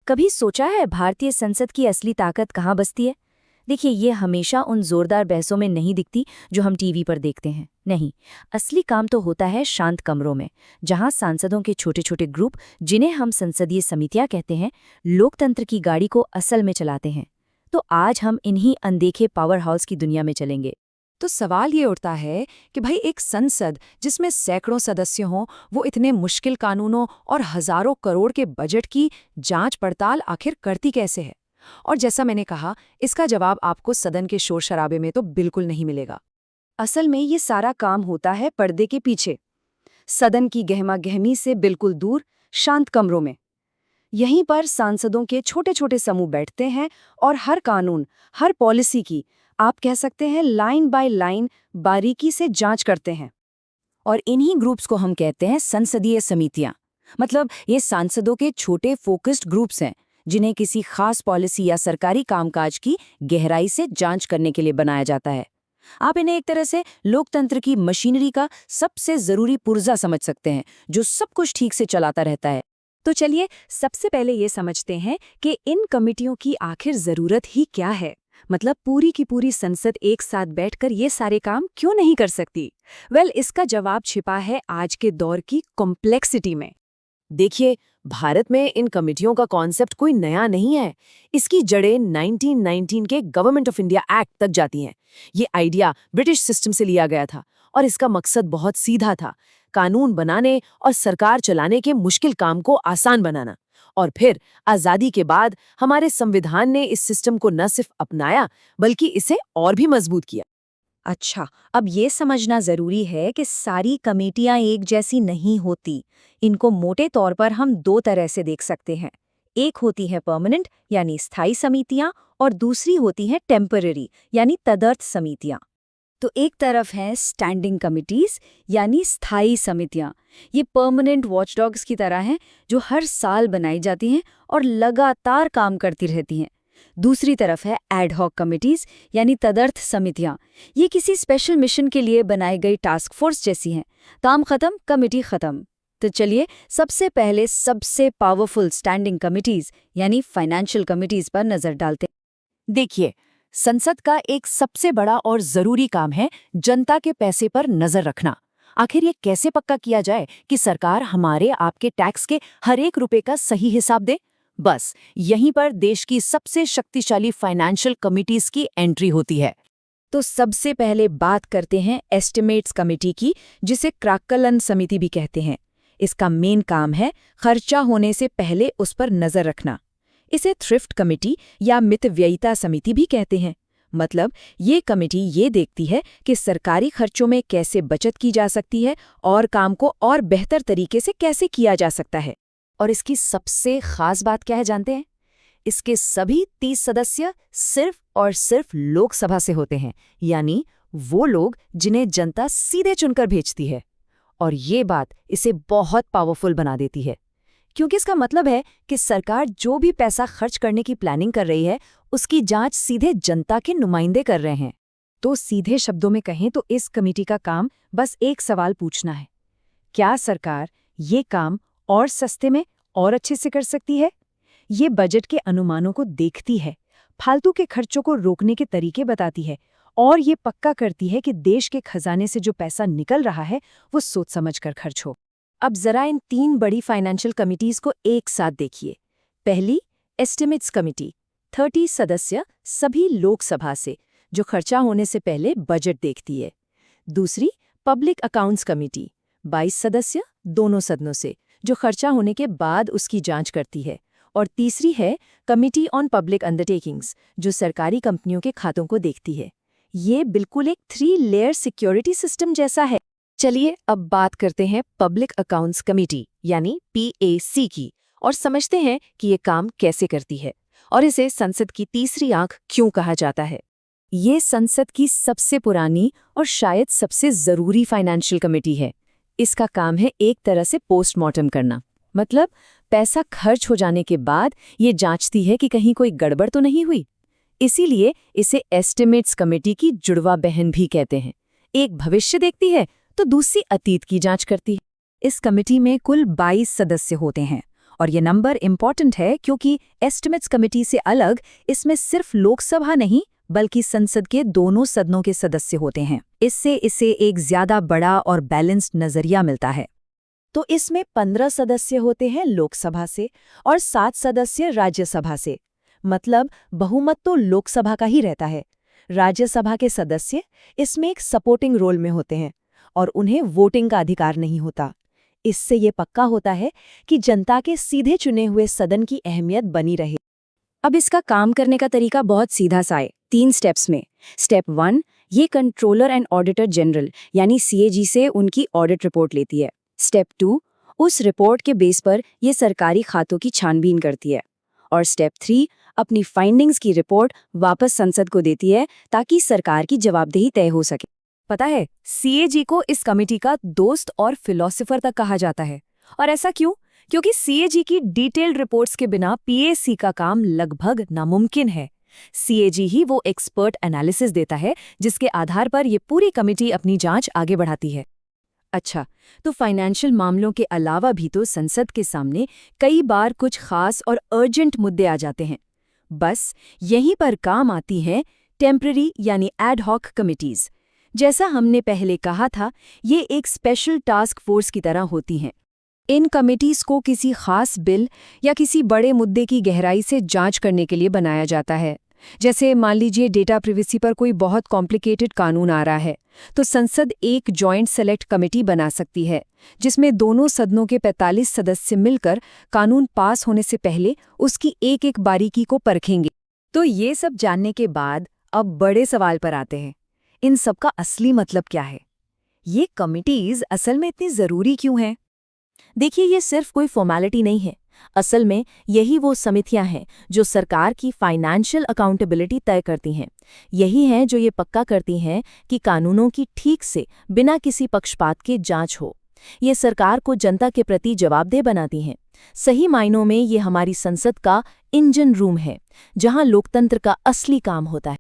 कभी सोचा है भारतीय संसद की असली ताकत कहाँ बसती है? देखिए, ये हमेशा उन जोरदार बहसों में नहीं दिखती जो हम टीवी पर देखते हैं। नहीं, असली काम तो होता है शांत कमरों में, जहाँ सांसदों के छोटे छोटे ग्रुप, जिन्हें हम संसदीय समितियां कहते हैं, लोकतंत्र की गाड़ी को असल में चलाते हैं। तो आज हम इन्हीं अनदेखे पावर हाउस की दुनिया में चलेंगे। तो सवाल ये उठता है कि भाई एक संसद जिसमें सैकड़ों सदस्य हों, वो इतने मुश्किल कानूनों और हजारों करोड़ के बजट की जांच पड़ताल आखिर करती कैसे है? और जैसा मैंने कहा, इसका जवाब आपको सदन के शोर शराबे में तो बिल्कुल नहीं मिलेगा। असल में ये सारा काम होता है पर्दे के पीछे, सदन की गहमा गहमी से बिल्कुल दूर, शांत कमरों में। यहीं पर सांसदों के छोटे छोटे समूह बैठते हैं और हर कानून, हर पॉलिसी की, आप कह सकते हैं, लाइन बाय लाइन बारीकी से जांच करते हैं। और इन्हीं ग्रुप्स को हम कहते हैं संसदीय समितियां। मतलब ये सांसदों के छोटे फोकस्ड ग्रुप्स हैं, जिन्हें किसी खास पॉलिसी या सरकारी कामकाज की गहराई से जांच करने के लिए बनाया जाता है। आप इन्हें एक तरह से लोकतंत्र की मशीनरी का सबसे जरूरी पुर्जा समझ सकते हैं, जो सब कुछ ठीक से चलाता रहता है। तो चलिए सबसे पहले ये समझते हैं कि इन कमिटियों की आखिर जरूरत ही क्या है। मतलब पूरी की पूरी संसद एक साथ बैठकर ये सारे काम क्यों नहीं कर सकती? इसका जवाब छिपा है आज के दौर की कॉम्प्लेक्सिटी में। देखिए, भारत में इन कमिटियों का कॉन्सेप्ट कोई नया नहीं है। इसकी जड़ें 1919 के गवर्नमेंट ऑफ इंडिया एक्ट तक जाती हैं। ये आइडिया ब्रिटिश सिस्टम से लिया गया था और इसका मकसद बहुत सीधा था, कानून बनाने और सरकार चलाने के मुश्किल काम को आसान बनाना। और फिर आज़ादी के बाद हमारे संविधान ने इस सिस्टम को न सिर्फ अपनाया, बल्कि इसे और भी मजबूत किया। अच्छा, अब ये समझना जरूरी है कि सारी कमेटियां एक जैसी नहीं होती। इनको मोटे तौर पर हम दो तरह से देख सकते हैं। एक होती है परमानेंट यानी स्थायी समितियां, और दूसरी होती है टेम्पररी यानी तदर्थ समितियां। तो एक तरफ हैं स्टैंडिंग कमिटीज यानी स्थायी समितियां। ये परमानेंट वॉचडॉग्स की तरह हैं, जो हर साल बनाई जाती हैं और लगातार काम करती रहती हैं। दूसरी तरफ है एड हॉक कमिटीज यानी तदर्थ समितियां। ये किसी स्पेशल मिशन के लिए बनाई गई टास्क फोर्स जैसी हैं। काम खत्म, कमिटी खत्म। तो चलिए सबसे पहले सबसे पावरफुल स्टैंडिंग कमिटीज यानी फाइनेंशियल कमिटीज पर नजर डालते हैं। देखिए, संसद का एक सबसे बड़ा और जरूरी काम है जनता के पैसे पर नजर रखना। आखिर ये कैसे पक्का किया जाए कि सरकार हमारे आपके टैक्स के हर एक रुपए का सही हिसाब दे? बस यहीं पर देश की सबसे शक्तिशाली फाइनेंशियल कमिटीज की एंट्री होती है। तो सबसे पहले बात करते हैं एस्टिमेट्स कमेटी की, जिसे क्राक्कलन समिति भी कहते हैं। इसका मेन काम है खर्चा होने से पहले उस पर नजर रखना। इसे थ्रिफ्ट कमेटी या मितव्ययिता समिति भी कहते हैं। मतलब ये कमेटी ये देखती है कि सरकारी खर्चों में कैसे बचत की जा सकती है और काम को और बेहतर तरीके से कैसे किया जा सकता है। और इसकी सबसे खास बात क्या है जानते हैं? इसके सभी 30 सदस्य सिर्फ और सिर्फ लोकसभा से होते हैं, यानी वो लोग जिन्हें जनता सीधे चुनकर भेजती है। और ये बात इसे बहुत पावरफुल बना देती है, क्योंकि इसका मतलब है कि सरकार जो भी पैसा खर्च करने की प्लानिंग कर रही है, उसकी जांच सीधे जनता के नुमाइंदे कर रहे हैं। तो सीधे शब्दों में कहें तो इस कमेटी का काम बस एक सवाल पूछना है: क्या सरकार ये काम और सस्ते में और अच्छे से कर सकती है? ये बजट के अनुमानों को देखती है, फालतू के खर्चों को रोकने के तरीके बताती है, और ये पक्का करती है कि देश के खजाने से जो पैसा निकल रहा है वो सोच समझकर खर्च हो। अब जरा इन 3 बड़ी फाइनेंशियल कमिटीज को एक साथ देखिए। पहली, एस्टिमेट्स कमेटी, 30 सदस्य, सभी लोकसभा से, जो खर्चा होने से पहले बजट देखती है। दूसरी, पब्लिक अकाउंट्स कमेटी, 22 सदस्य, दोनों सदनों से, जो खर्चा होने के बाद उसकी जांच करती है। और तीसरी है कमिटी ऑन पब्लिक अंडरटेकिंग्स, जो सरकारी कंपनियों के खातों को देखती है। ये बिल्कुल एक 3 लेयर सिक्योरिटी सिस्टम जैसा है। चलिए अब बात करते हैं पब्लिक अकाउंट्स कमेटी यानी PAC की, और समझते हैं कि ये काम कैसे करती है और इसे संसद की तीसरी आंख क्यों कहा जाता है। ये संसद की सबसे पुरानी और शायद सबसे जरूरी फाइनेंशियल कमेटी है। इसका काम है एक तरह से पोस्टमार्टम करना। मतलब पैसा खर्च हो जाने के बाद ये जांचती है कि कहीं कोई गड़बड़ तो नहीं हुई। इसीलिए इसे एस्टिमेट्स कमेटी की जुड़वा बहन भी कहते हैं। एक भविष्य देखती है तो दूसरी अतीत की जांच करती है। इस कमेटी में कुल 22 सदस्य होते हैं और ये नंबर इम्पॉर्टेंट है क्योंकि एस्टिमेट्स कमेटी से अलग इसमें सिर्फ लोकसभा नहीं बल्कि संसद के दोनों सदनों के सदस्य होते हैं। इससे इसे एक ज्यादा बड़ा और बैलेंस्ड नजरिया मिलता है। तो इसमें 15 सदस्य होते हैं लोकसभा से और 7 सदस्य राज्यसभा से। मतलब बहुमत तो लोकसभा का ही रहता है। राज्यसभा के सदस्य इसमें एक सपोर्टिंग रोल में होते हैं और उन्हें वोटिंग का अधिकार नहीं होता। इससे ये पक्का होता है कि जनता के सीधे चुने हुए सदन की अहमियत बनी रहे। अब इसका काम करने का तरीका बहुत सीधा सा है, 3 स्टेप्स में। स्टेप 1, ये कंट्रोलर एंड ऑडिटर जनरल यानी सीएजी से उनकी ऑडिट रिपोर्ट लेती है। स्टेप 2, उस रिपोर्ट के बेस पर ये सरकारी खातों की छानबीन करती है। और स्टेप 3, अपनी फाइंडिंग्स की रिपोर्ट वापस संसद को देती है ताकि सरकार की जवाबदेही तय हो सके। पता है, सीएजी को इस कमेटी का दोस्त और फिलोसोफर तक कहा जाता है। और ऐसा क्यों? क्योंकि सीएजी की डिटेल्ड रिपोर्ट्स के बिना पीएसी का काम लगभग नामुमकिन है। सीएजी ही वो एक्सपर्ट एनालिसिस देता है जिसके आधार पर ये पूरी कमेटी अपनी जांच आगे बढ़ाती है। अच्छा, तो फाइनेंशियल मामलों के अलावा भी तो संसद के सामने कई बार कुछ खास और अर्जेंट मुद्दे आ जाते हैं। बस यहीं पर काम आती हैं टेम्पररी यानी एड हॉक कमिटीज। जैसा हमने पहले कहा था, ये एक स्पेशल टास्क फोर्स की तरह होती हैं। इन कमिटीज को किसी खास बिल या किसी बड़े मुद्दे की गहराई से जांच करने के लिए बनाया जाता है। जैसे मान लीजिए डेटा प्रिवेसी पर कोई बहुत कॉम्प्लिकेटेड कानून आ रहा है, तो संसद एक जॉइंट सेलेक्ट कमेटी बना सकती है जिसमें दोनों सदनों के 45 सदस्य मिलकर कानून पास होने से पहले उसकी एक एक बारीकी को परखेंगे। तो ये सब जानने के बाद अब बड़े सवाल पर आते हैं, इन सब का असली मतलब क्या है? ये कमिटीज असल में इतनी जरूरी क्यों हैं? देखिए, ये सिर्फ कोई फॉर्मेलिटी नहीं है। असल में यही वो समितियां हैं जो सरकार की फाइनेंशियल अकाउंटेबिलिटी तय करती हैं। यही हैं जो ये पक्का करती हैं कि कानूनों की ठीक से बिना किसी पक्षपात के जांच हो। ये सरकार को जनता के प्रति जवाबदेह बनाती हैं। सही मायनों में ये हमारी संसद का इंजन रूम है, जहां लोकतंत्र का असली काम होता है।